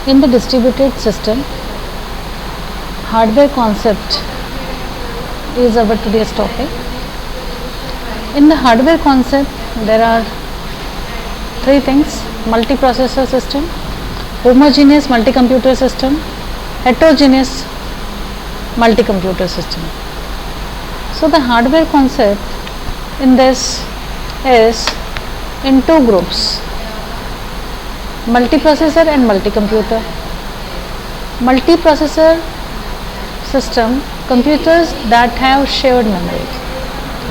In the distributed system, hardware concept is our today's topic. In the hardware concept, there are three things: multiprocessor system, homogeneous multi-computer system, heterogeneous multi-computer system. So the hardware concept in this is in two groups: multiprocessor and multi-computer. Multiprocessor system, computers that have shared memory.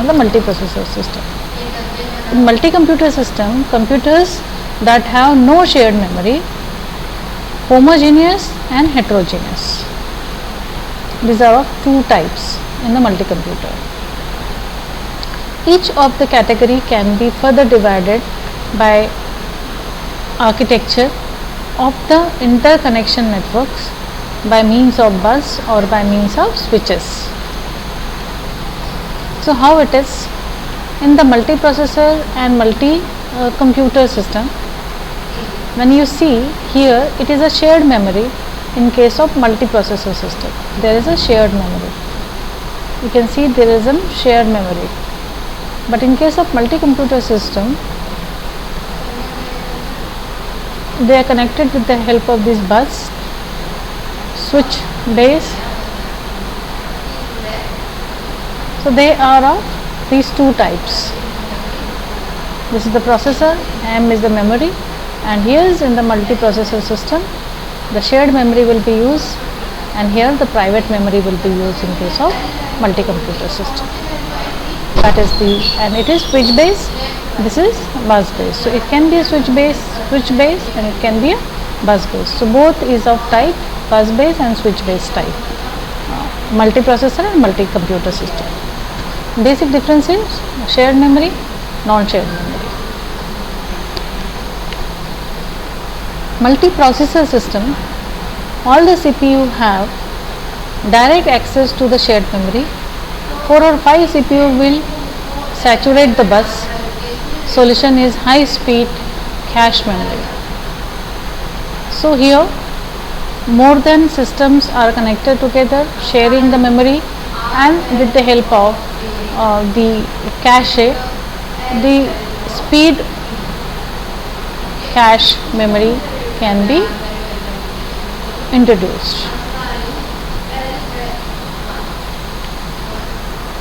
The multiprocessor system. In multi-computer system, computers that have no shared memory, homogeneous and heterogeneous. These are of two types in the multi-computer. Each of the category can be further divided by architecture of the interconnection networks by means of bus or by means of switches. So how it is in the multiprocessor and multi-computer system? When you see here, it is a shared memory. In case of multiprocessor system, there is a shared memory. You can see there is a shared memory. But in case of multi-computer system, they are connected with the help of this bus, switch base. So they are of these two types. This is the processor, M is the memory, and here is in the multiprocessor system, the shared memory will be used, and here the private memory will be used in case of multi-computer system. That is and it is switch base, this is bus base. So it can be a switch base, and it can be a bus base. So both is of type bus base and switch base type, multiprocessor and multi-computer system. Basic difference is shared memory, non-shared memory. Multiprocessor system, all the CPU have direct access to the shared memory. 4 or 5 CPU will saturate the bus. Solution is high speed cache memory. So here more than systems are connected together, sharing the memory, and with the help of the cache, the speed cache memory can be introduced.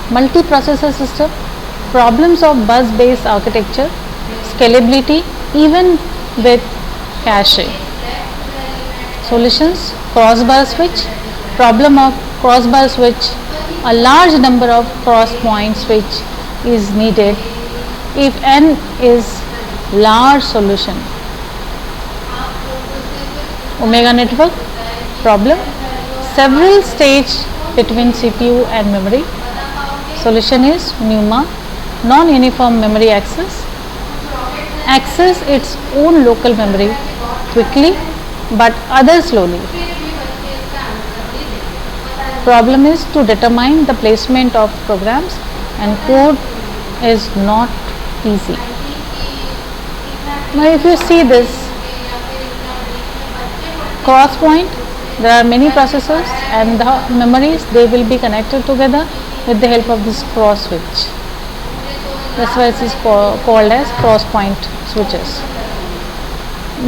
Multiprocessor system, problems of bus based architecture, scalability even with cache. Solutions: crossbar switch, problem of crossbar switch, a large number of cross point switch is needed if n is large solution. Omega network problem, several stage between CPU and memory. Solution is NUMA, non-uniform memory access. Access its own local memory quickly but other slowly. Problem is to determine the placement of programs, and code is not easy. Now if you see this cross point, there are many processors and the memories, they will be connected together with the help of this cross switch. That's why it is called as cross point switches.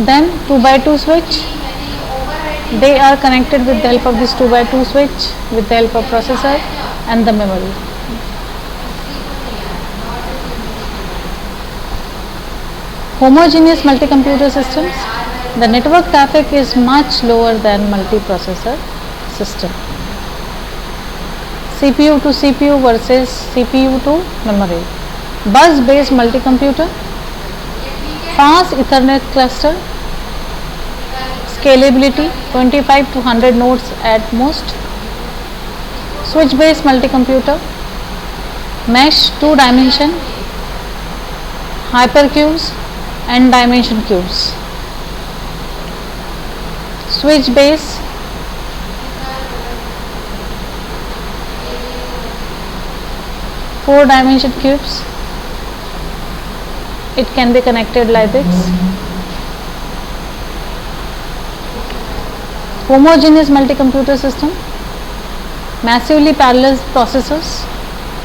Then 2x2 switch, they are connected with the help of this 2x2 switch with the help of processor and the memory. Homogeneous multi-computer systems, the network traffic is much lower than multiprocessor system. CPU to CPU versus CPU to memory. Bus based multi-computer, fast Ethernet cluster, scalability 25 to 100 nodes at most. Switch based multi-computer, mesh 2 dimension, hypercubes, n dimension cubes. Switch base, four dimension cubes. It can be connected like this. Homogeneous multi-computer system, massively parallel processors,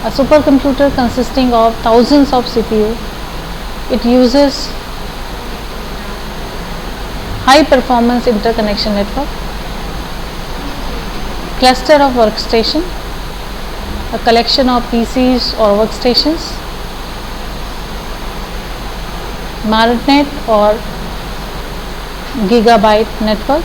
a supercomputer consisting of thousands of CPU. It uses high performance interconnection network. Cluster of workstation, a collection of PCs or workstations. MARNet or gigabyte network.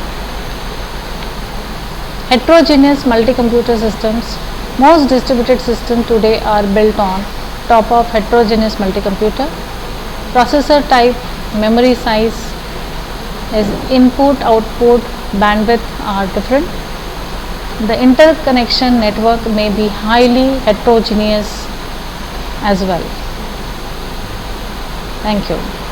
Heterogeneous multi-computer systems. Most distributed systems today are built on top of heterogeneous multi-computer. Processor type, memory size, is input, output, bandwidth are different. The interconnection network may be highly heterogeneous as well. Thank you.